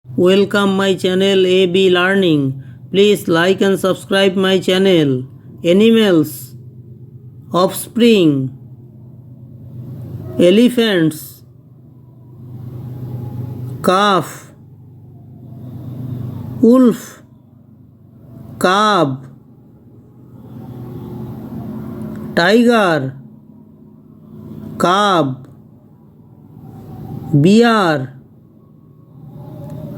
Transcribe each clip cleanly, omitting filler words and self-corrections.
Welcome my channel AB Learning. Please like and subscribe my channel. Animals, offspring, elephants, calf, wolf, cub, tiger, cub, bear,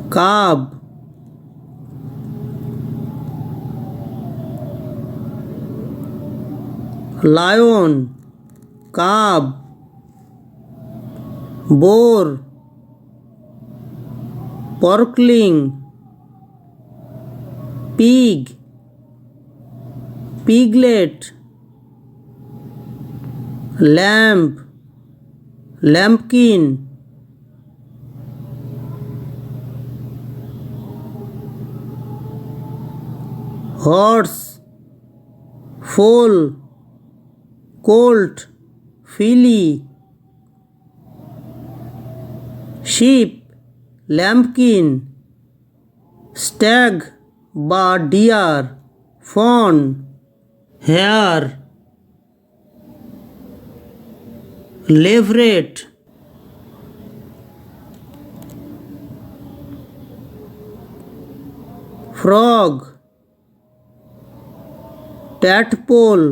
cub, lion, cub, boar, porkling, pig, piglet, lamb, lambkin, horse, foal, colt, filly, sheep, lambkin, stag বা deer, fawn, hare, leveret, frog, tadpole,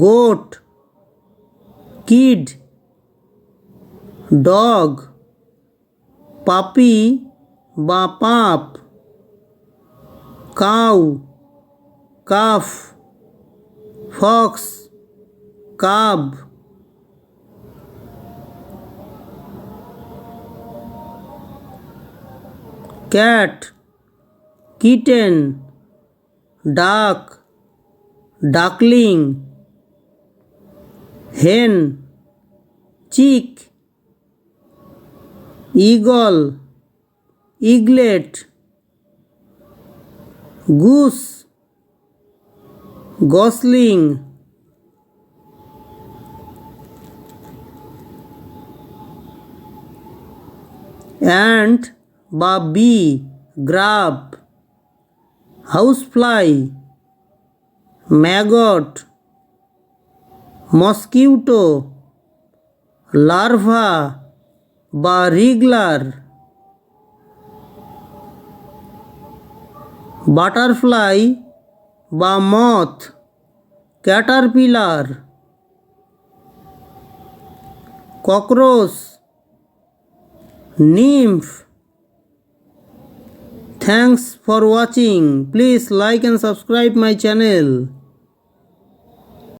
goat, kid, dog, puppy বা pup, cow, calf, fox, cub, cat, kitten, duck, duckling, hen, chick, eagle, eaglet, goose, gosling, ant বা bee, grub, housefly, maggot, mosquito, larva বা wriggler, butterfly বা moth, caterpillar, cockroach, nymph. Thanks for watching. Please like and subscribe my channel.